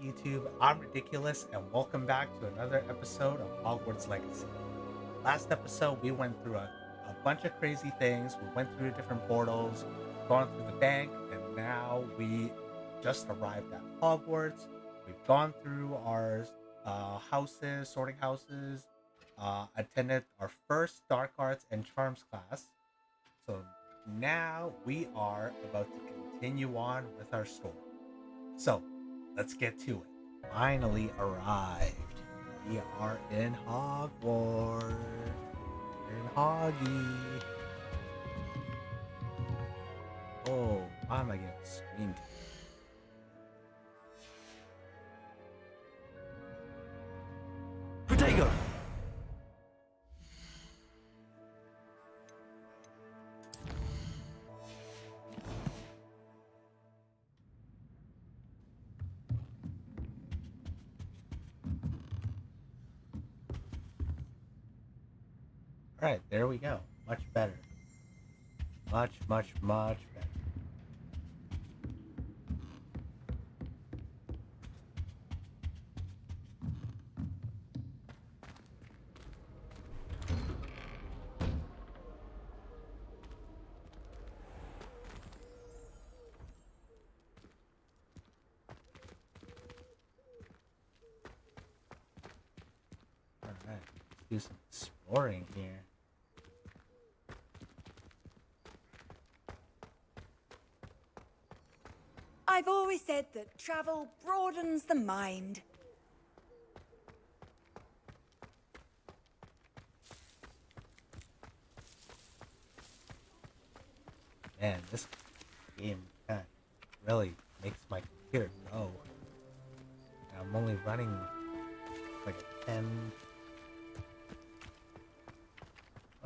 YouTube? I'm Ridiculous, and welcome back to another episode of Hogwarts Legacy. Last episode, we went through a bunch of crazy things. We went through different portals, gone through the bank, and now we just arrived at Hogwarts. We've gone through our houses, sorting houses, attended our first Dark Arts and Charms class. So now we are about to continue on with our story. So let's get to it. Finally arrived. We are in Hogwarts. We're in Hoggy. Oh, why am I getting screamed? Protego! Alright, there we go. Much better. Much better. Alright, let's do some exploring here. I've always said that travel broadens the mind. Man, this game kind of really makes my computer go. I'm only running like a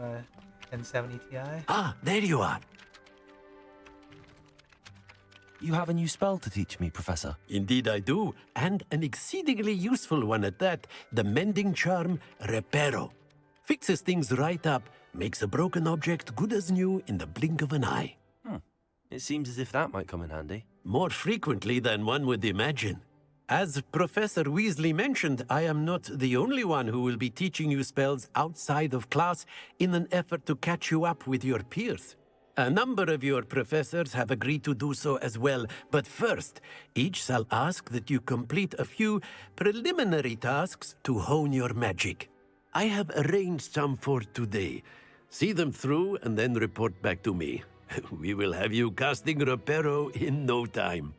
1070 Ti. Ah, there you are. You have a new spell to teach me, Professor. Indeed I do, and an exceedingly useful one at that. The mending charm, Reparo. Fixes things right up, makes a broken object good as new in the blink of an eye. It seems as if that might come in handy. More frequently than one would imagine. As Professor Weasley mentioned, I am not the only one who will be teaching you spells outside of class in an effort to catch you up with your peers. A number of your professors have agreed to do so as well, but first, each shall ask that you complete a few preliminary tasks to hone your magic. I have arranged some for today. See them through and then report back to me. We will have you casting Reparo in no time.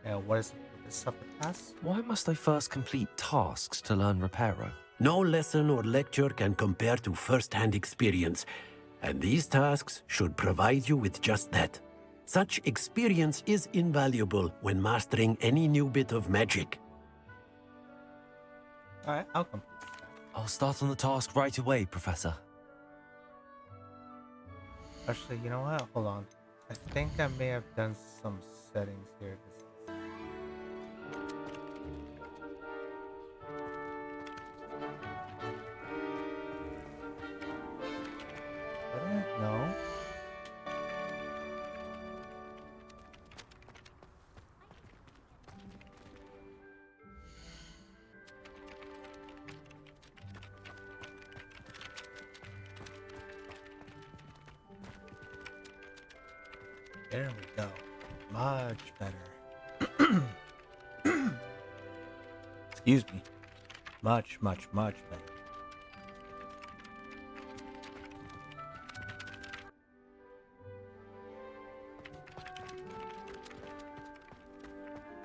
And what is the purpose of the task? Why must I first complete tasks to learn Reparo? No lesson or lecture can compare to first-hand experience, and these tasks should provide you with just that. Such experience is invaluable when mastering any new bit of magic. Alright, I'll complete that. I'll start on the task right away, Professor. Actually, you know what? Hold on. I think I may have done some settings here. No. There we go. Much better. Excuse me. Much better.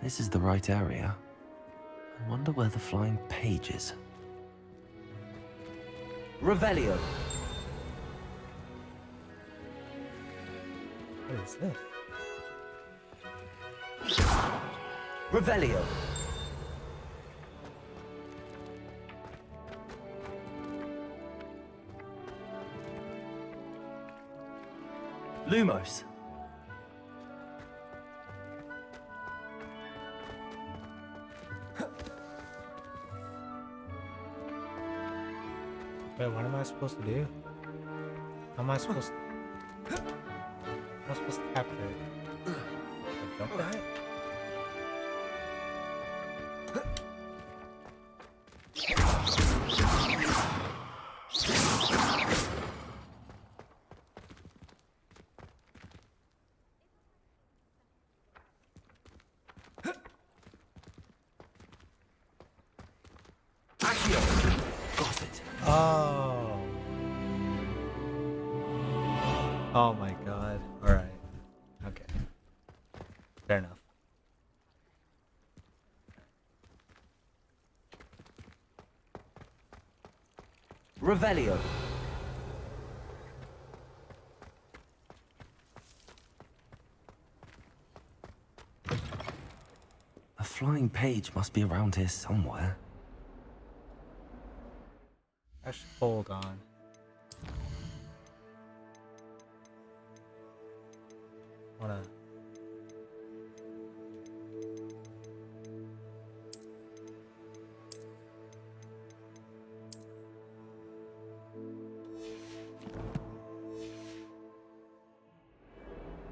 This is the right area. I wonder where the flying page is. Revelio. What is this? Revelio. Lumos. Wait, what am I supposed to do? How am I supposed to... How am I supposed to capture it? Can I jump on it? Oh. Oh my god. Alright. Okay. Fair enough. Revelio. A flying page must be around here somewhere. I should hold on. Wanna.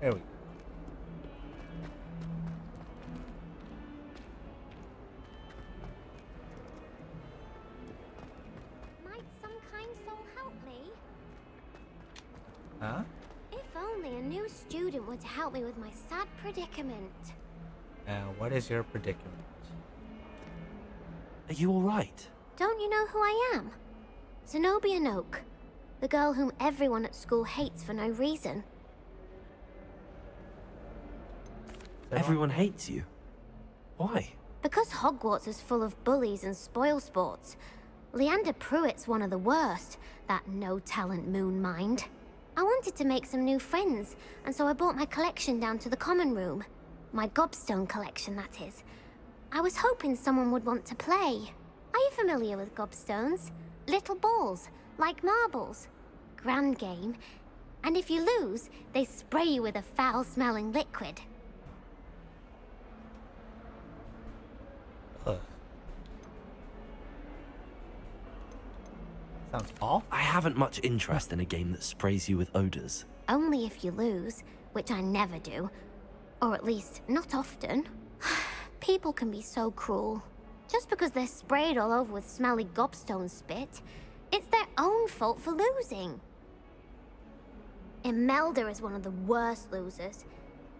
There we go. Might some kind soul help me? Huh? If only a new student were to help me with my sad predicament. What is your predicament? Are you alright? Don't you know who I am? Zenobia Noak, the girl whom everyone at school hates for no reason. Everyone hates you. Why? Because Hogwarts is full of bullies and spoilsports. Leander Pruitt's one of the worst, that no-talent moon mind. I wanted to make some new friends, and so I brought my collection down to the common room. My gobstone collection, that is. I was hoping someone would want to play. Are you familiar with gobstones? Little balls, like marbles. Grand game. And if you lose, they spray you with a foul-smelling liquid. Ugh. Sounds fall? I haven't much interest in a game that sprays you with odors. Only if you lose, which I never do. Or at least, not often. People can be so cruel. Just because they're sprayed all over with smelly gobstone spit, it's their own fault for losing. Imelda is one of the worst losers.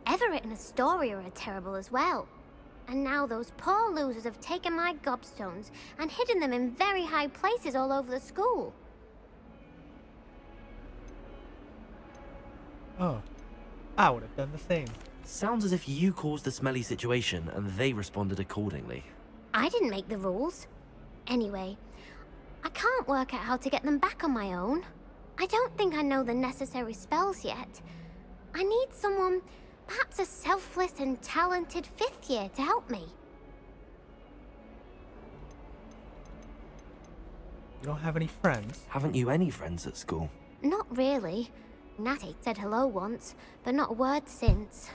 Everett and Astoria are terrible as well. And now those poor losers have taken my gobstones and hidden them in very high places all over the school. Oh. I would have done the same. Sounds as if you caused the smelly situation and they responded accordingly. I didn't make the rules. Anyway, I can't work out how to get them back on my own. I don't think I know the necessary spells yet. I need someone, perhaps a selfless and talented fifth year to help me. You don't have any friends? Haven't you any friends at school? Not really. Natty said hello once, but not a word since.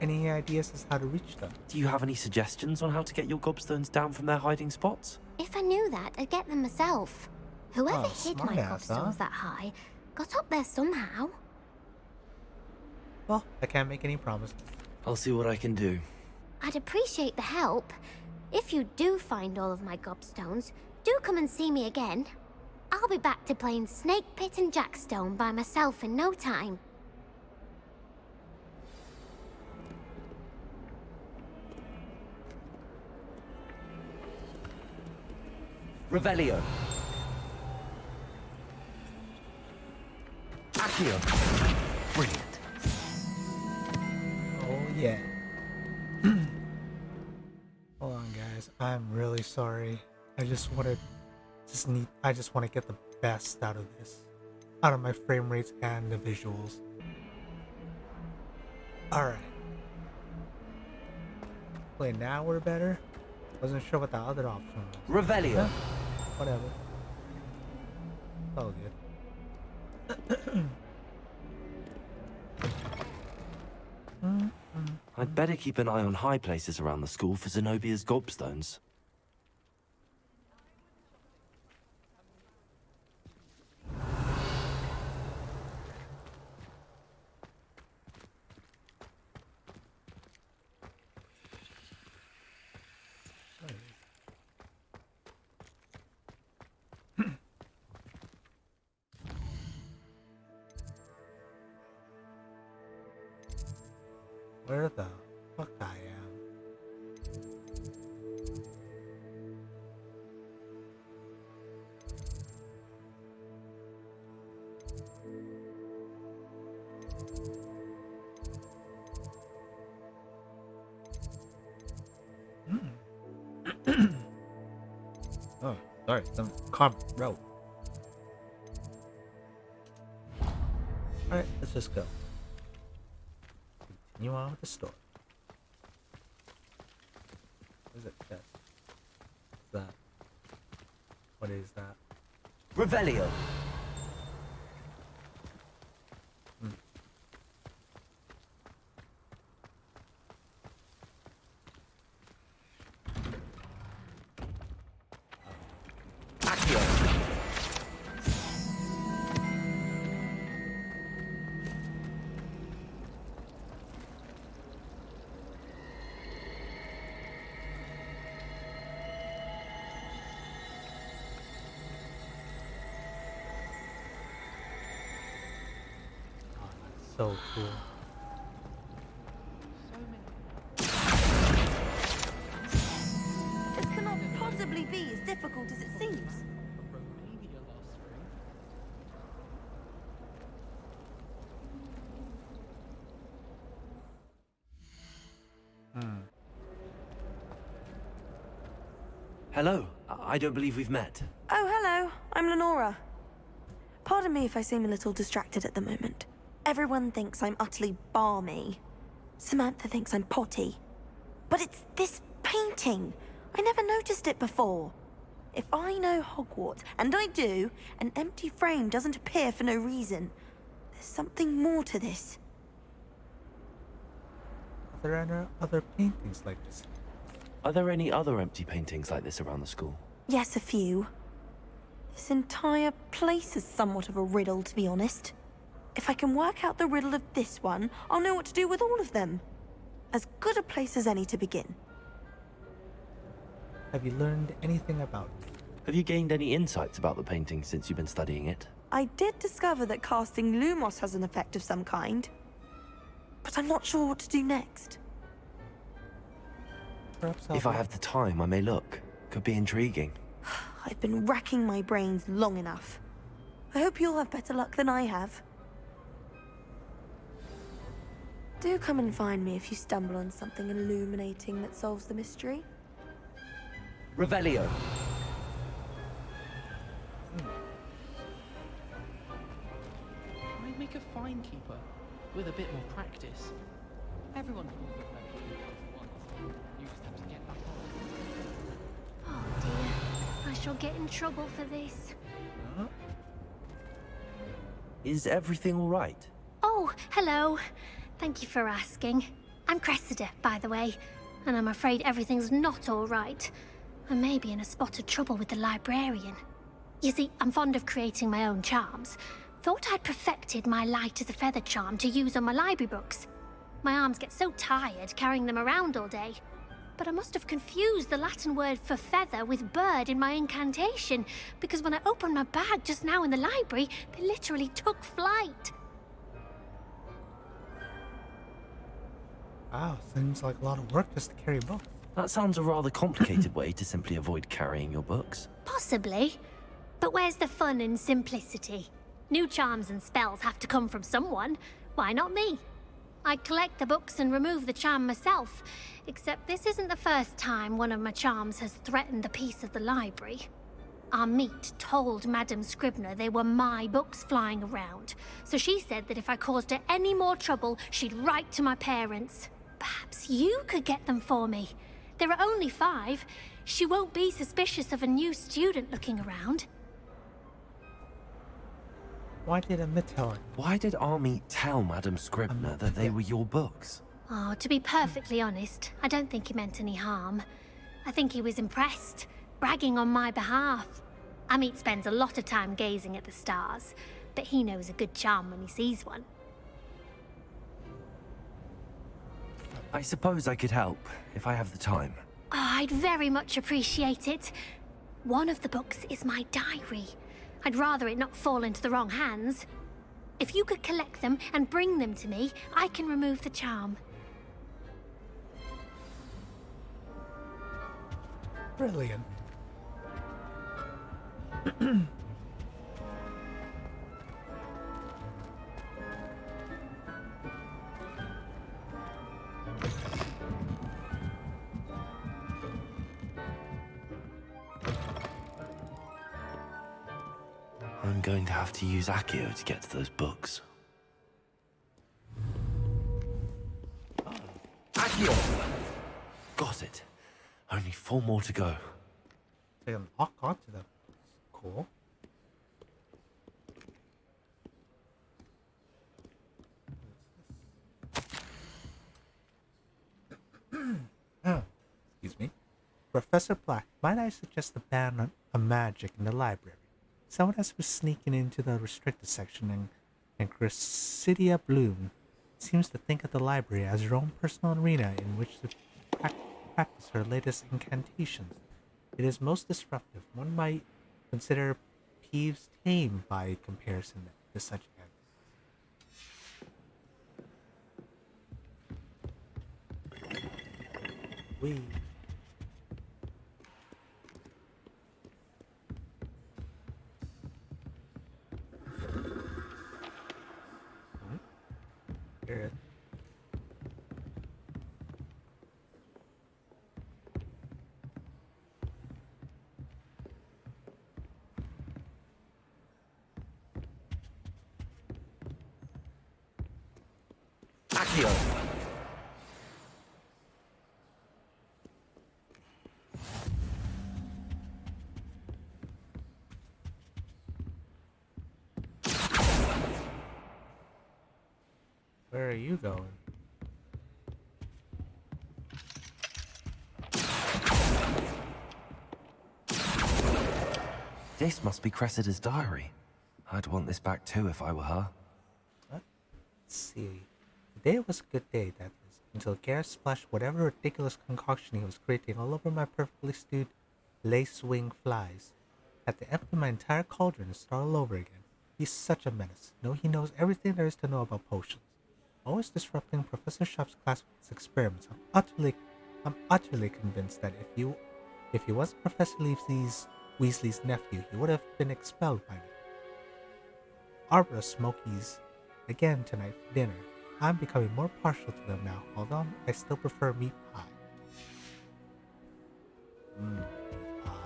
Any ideas as how to reach them? Do you have any suggestions on how to get your gobstones down from their hiding spots? If I knew that, I'd get them myself. Whoever Oh, hid my smartass, huh? gobstones that high got up there somehow. Well, I can't make any promises. I'll see what I can do. I'd appreciate the help. If you do find all of my gobstones, do come and see me again. I'll be back to playing Snake Pit and Jackstone by myself in no time. Revelio. Accio. Brilliant. Oh yeah. Hold on guys, I'm really sorry. I just want to get the best out of this. Out of my frame rates and the visuals. Alright. Play now we're better. Wasn't sure what the other option was. Revelio. Whatever. It's all good. I'd better keep an eye on high places around the school for Zenobia's gobstones. Where the fuck I am? Sorry, some carbon rope. Alright, let's just go. Continue on with the story. What is it? Chest. What's that? What is that? Revelio. So cool. This cannot possibly be as difficult as it seems. Hello. I don't believe we've met. Oh, hello. I'm Lenora. Pardon me if I seem a little distracted at the moment. Everyone thinks I'm utterly balmy. Samantha thinks I'm potty. But it's this painting. I never noticed it before. If I know Hogwarts, and I do, an empty frame doesn't appear for no reason. There's something more to this. Are there any other paintings like this? Are there any other empty paintings like this around the school? Yes, a few. This entire place is somewhat of a riddle, to be honest. If I can work out the riddle of this one, I'll know what to do with all of them. As good a place as any to begin. Have you learned anything about it? Have you gained any insights about the painting since you've been studying it? I did discover that casting Lumos has an effect of some kind. But I'm not sure what to do next. Perhaps If I have the time, I may look. Could be intriguing. I've been racking my brains long enough. I hope you'll have better luck than I have. Do come and find me if you stumble on something illuminating that solves the mystery. Revelio. I'd make a fine keeper with a bit more practice. Everyone can be good once. You just have to get back on. Oh dear, I shall get in trouble for this. Is everything all right? Oh, hello. Thank you for asking. I'm Cressida, by the way, and I'm afraid everything's not all right. I may be in a spot of trouble with the librarian. You see, I'm fond of creating my own charms. Thought I'd perfected my light as a feather charm to use on my library books. My arms get so tired carrying them around all day. But I must have confused the Latin word for feather with bird in my incantation, because when I opened my bag just now in the library, they literally took flight. Wow, seems like a lot of work just to carry books. That sounds a rather complicated way to simply avoid carrying your books. Possibly. But where's the fun in simplicity? New charms and spells have to come from someone. Why not me? I collect the books and remove the charm myself, except this isn't the first time one of my charms has threatened the peace of the library. Our meet told Madame Scribner they were my books flying around, so she said that if I caused her any more trouble, she'd write to my parents. Perhaps you could get them for me. There are only 5. She won't be suspicious of a new student looking around. Why did Amit tell her? Why did Army tell Madame Scribner that they were your books? Oh, to be perfectly honest, I don't think he meant any harm. I think he was impressed, bragging on my behalf. Amit spends a lot of time gazing at the stars, but he knows a good charm when he sees one. I suppose I could help, if I have the time. Oh, I'd very much appreciate it. One of the books is my diary. I'd rather it not fall into the wrong hands. If you could collect them and bring them to me, I can remove the charm. Brilliant. I'm going to have to use Accio to get to those books. Accio! Got it. Only 4 more to go. They can lock onto them. Cool. Excuse me. Professor Black, might I suggest a ban on magic in the library? Someone else was sneaking into the restricted section, and Cressidia Bloom seems to think of the library as her own personal arena in which to practice her latest incantations. It is most disruptive. One might consider Peeves tame by comparison to such ends. We. Here. Accio! Where are you going? This must be Cressida's diary. I'd want this back too if I were her. Let's see. Today was a good day, that is, until Gareth splashed whatever ridiculous concoction he was creating all over my perfectly stewed lace-wing flies. Had to empty my entire cauldron and start all over again. He's such a menace. He knows everything there is to know about potions. Always disrupting Professor Sharp's class with his experiments. I'm utterly convinced that if he wasn't Professor Weasley's nephew, he would have been expelled by now. Arbor Smokies again tonight for dinner. I'm becoming more partial to them now, although I still prefer meat pie. Meat pie.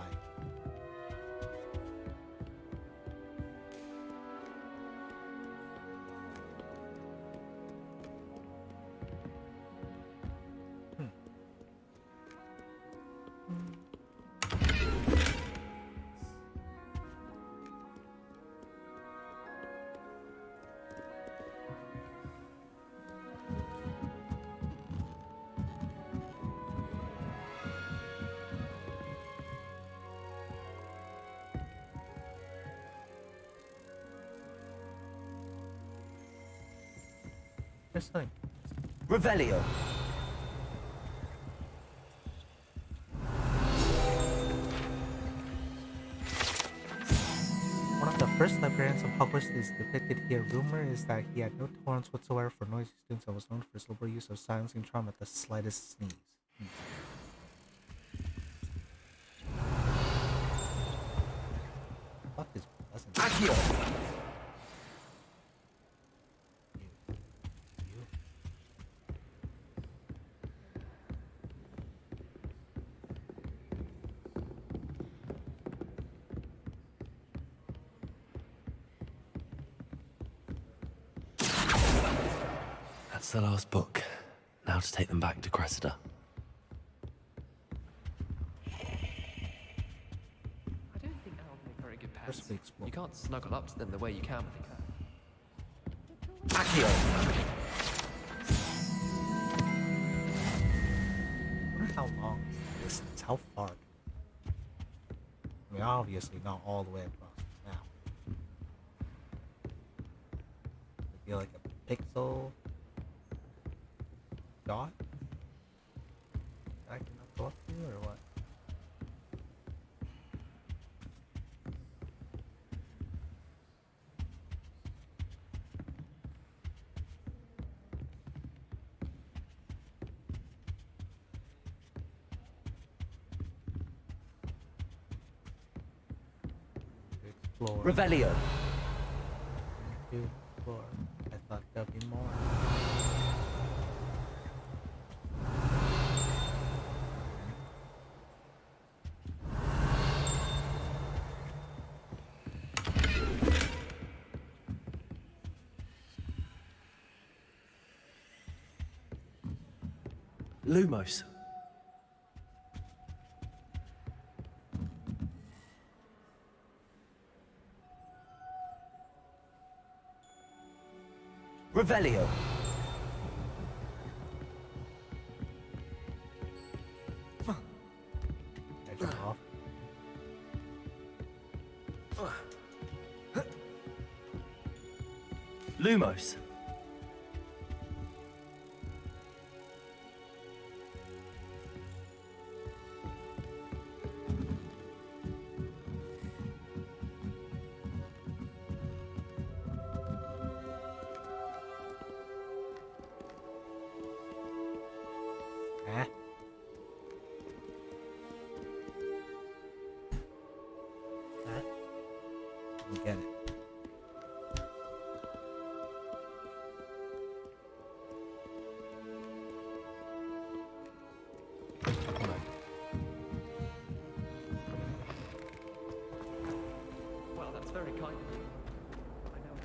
There's something. Revelio! One of the first librarians of Hogwarts is depicted here. Rumor is that he had no tolerance whatsoever for noisy students and was known for his liberal use of silencing charm at the slightest sneeze. Fuck is pleasant. Accio! That's the last book. Now to take them back to Cressida. I don't think owls make very good pets. First we explore. You can't snuggle up to them the way you can with a cat. Accio! I wonder how long this distance, how far. I mean, obviously not all the way across now. It'd be like a pixel dot. I cannot go up to or what? Explore. Revelio! To explore. I thought there'd be more. Lumos. Revelio. I jump off. Lumos. Huh? Huh? You get it. Come on. Well, that's very kind of you. I know.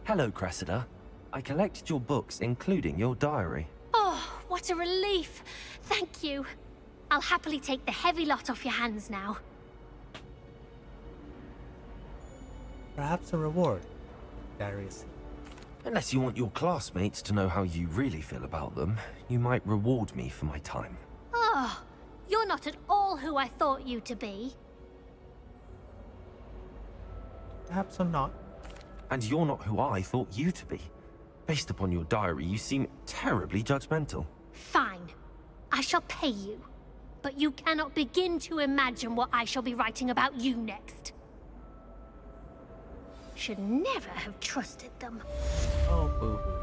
Hello, Cressida. I collected your books, including your diary. Oh, what a relief. Thank you. I'll happily take the heavy lot off your hands now. Perhaps a reward. Darius. Unless you want your classmates to know how you really feel about them, you might reward me for my time. Oh, you're not at all who I thought you to be. Perhaps I'm not. And you're not who I thought you to be. Based upon your diary, you seem terribly judgmental. Fine. I shall pay you. But you cannot begin to imagine what I shall be writing about you next. Should never have trusted them. Oh, boo-hoo.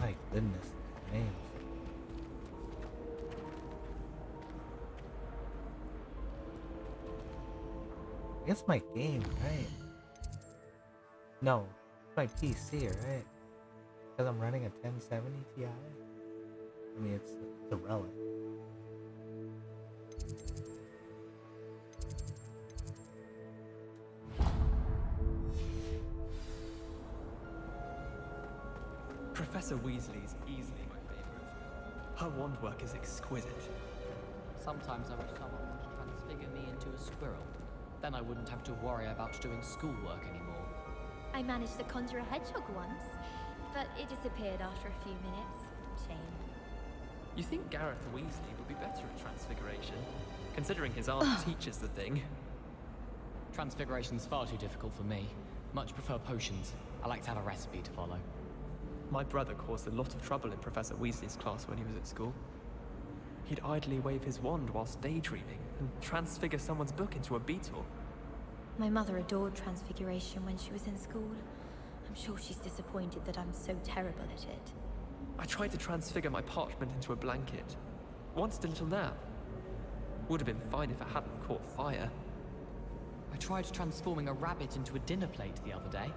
My goodness, names. I guess my game, right? No, it's my PC, right? Because I'm running a 1070 Ti. I mean, it's a relic. Professor Weasley is easily my favorite. Her wand work is exquisite. Sometimes I wish someone would transfigure me into a squirrel. Then I wouldn't have to worry about doing schoolwork anymore. I managed to conjure a hedgehog once, but it disappeared after a few minutes. Shame. You think Gareth Weasley would be better at transfiguration, considering his aunt teaches the thing? Transfiguration's far too difficult for me. Much prefer potions. I like to have a recipe to follow. My brother caused a lot of trouble in Professor Weasley's class when he was at school. He'd idly wave his wand whilst daydreaming and transfigure someone's book into a beetle. My mother adored transfiguration when she was in school. I'm sure she's disappointed that I'm so terrible at it. I tried to transfigure my parchment into a blanket. Wanted a little nap. Would have been fine if it hadn't caught fire. I tried transforming a rabbit into a dinner plate the other day.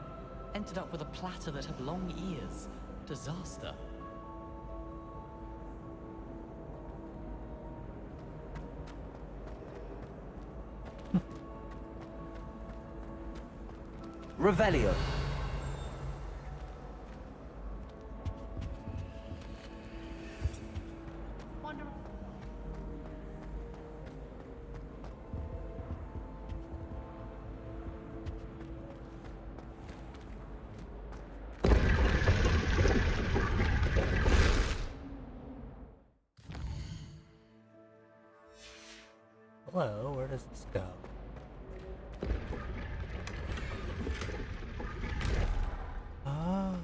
Ended up with a platter that had long ears. Disaster. Revelio. Hello, where does this go? Ah.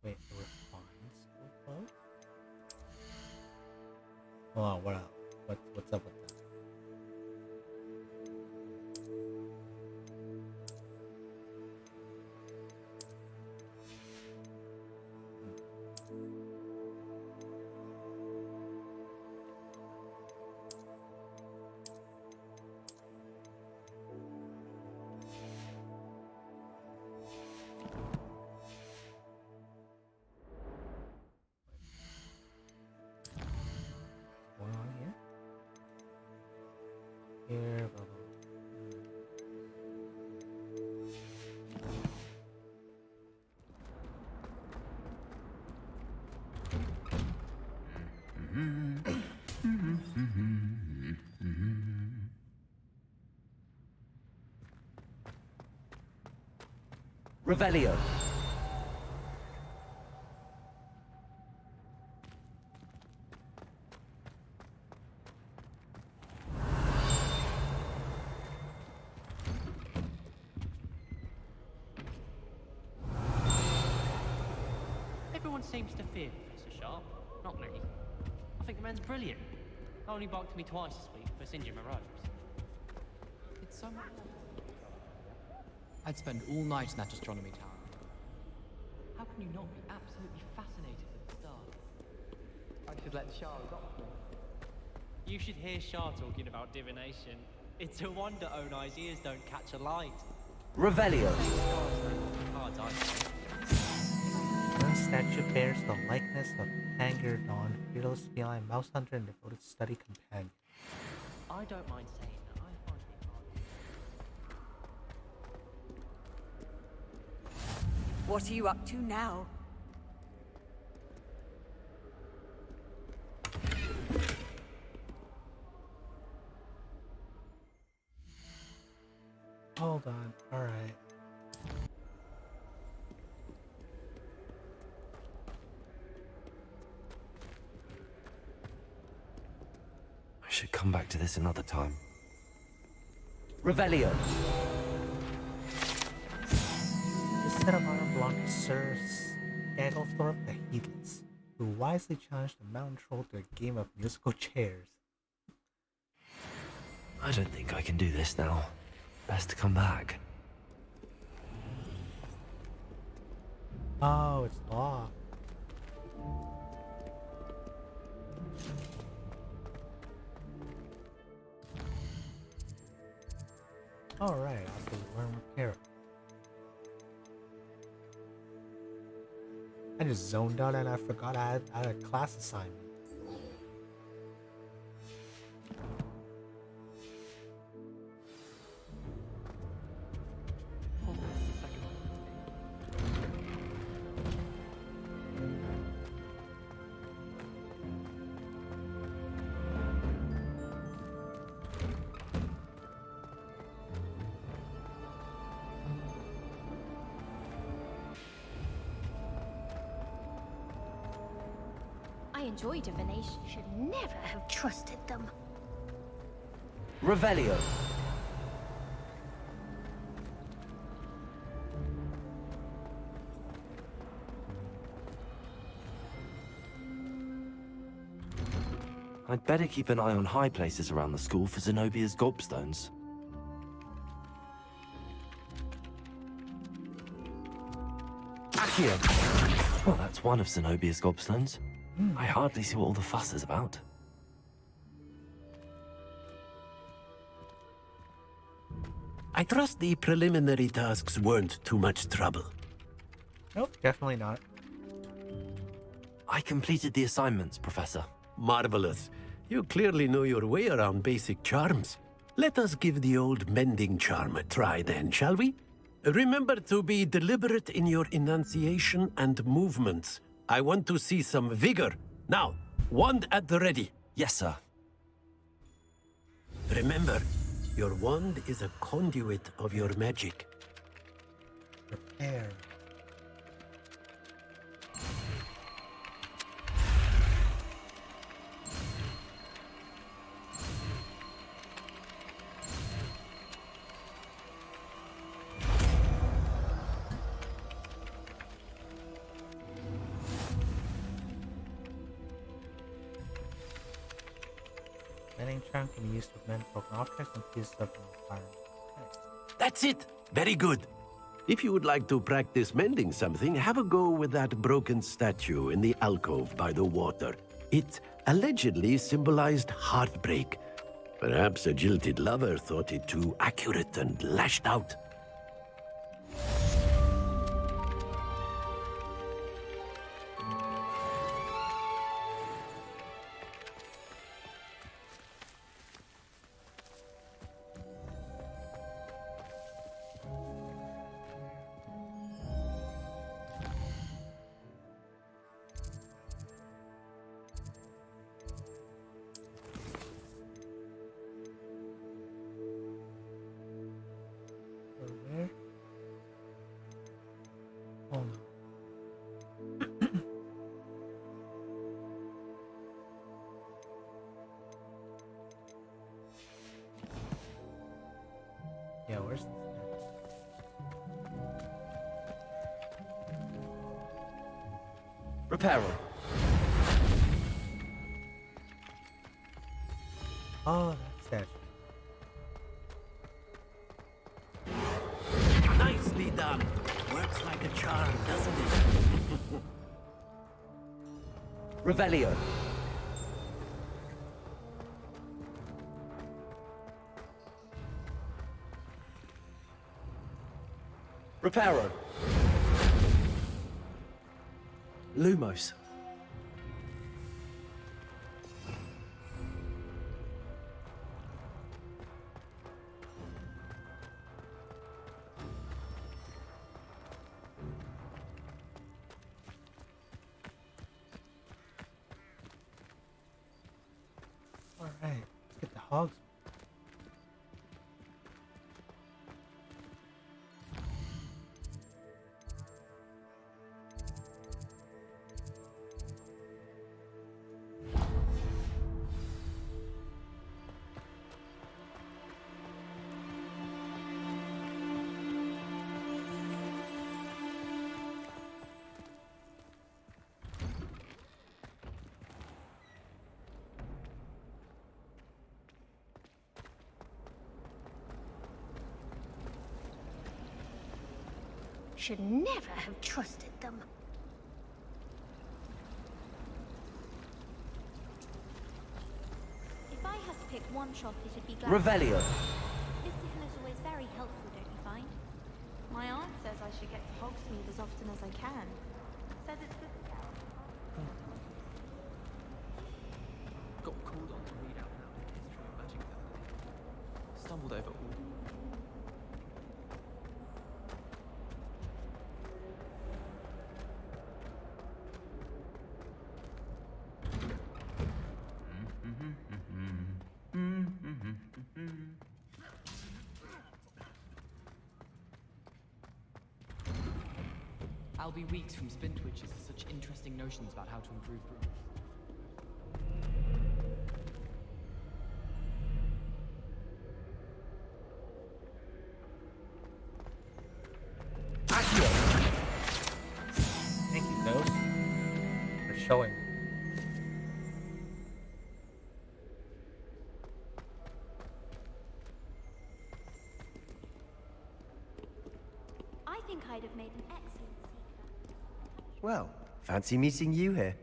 Wait, the refined school clothes? Hold on, what else? What's up with that? Revelio. Everyone seems to fear Professor Sharp. Not me. I think the man's brilliant. Only barked at me twice this week for singeing my robes. It's so much. I'd spend all night in that astronomy tower. How can you not be absolutely fascinated with the stars? I should let Shah adopt me. You should hear Shah talking about divination. It's a wonder Onai's ears don't catch a light. Revelio. Cards, I say. One statue bears the likeness of Hanger Dawn, fearless feline mouse hunter and devoted study companion. I don't mind saying that. I find it hard. What are you up to now? Hold on, alright. I should come back to this another time. Revelio. This set of honor belonged to Sir Skagglethorpe the Heedless, who wisely challenged the mountain troll to a game of musical chairs. I don't think I can do this now. Best to come back. Oh, it's locked. Alright, I'll have to learn repair. I just zoned out and I forgot I had a class assignment. I enjoy divination. Should never have trusted them. Revelio. I'd better keep an eye on high places around the school for Zenobia's gobstones. Accio! Well, that's one of Zenobia's gobstones. I hardly see what all the fuss is about. I trust the preliminary tasks weren't too much trouble. Nope, definitely not. I completed the assignments, Professor. Marvelous. You clearly know your way around basic charms. Let us give the old mending charm a try then, shall we? Remember to be deliberate in your enunciation and movements. I want to see some vigor. Now, wand at the ready. Yes, sir. Remember, your wand is a conduit of your magic. Repair. Mending charm can be used to mend broken objects and pieces of an environment. Okay. That's it. Very good. If you would like to practice mending something, have a go with that broken statue in the alcove by the water. It allegedly symbolized heartbreak. Perhaps a jilted lover thought it too accurate and lashed out. Oh no. Yeah, where's this? Reparo. Oh, that's that. Nicely done. Works like a charm, doesn't it? Revelio. Reparo. Lumos. All right, let's get the hogs. Should never have trusted them. If I had to pick one shop, it'd be Revelio. Mr. Hill is always very helpful, don't you find? My aunt says I should get to Hogsmeade as often as I can. Says it's good. Got called on to read out loud the history of magic the other day. Stumbled over all. I'll be weeks from Spintwitches with such interesting notions about how to improve brewing. Thank you, Ghost, for showing me. I think I'd have made an excellent seeker. Well, fancy meeting you here.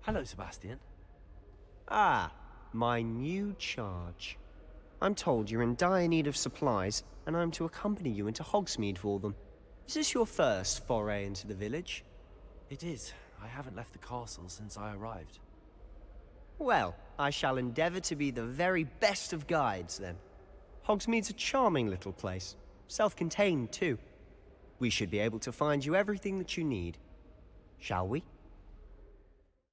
Hello, Sebastian. Ah, my new charge. I'm told you're in dire need of supplies, and I'm to accompany you into Hogsmeade for them. Is this your first foray into the village? It is. I haven't left the castle since I arrived. Well, I shall endeavor to be the very best of guides, then. Hogsmeade's a charming little place. Self-contained, too. We should be able to find you everything that you need. Shall we?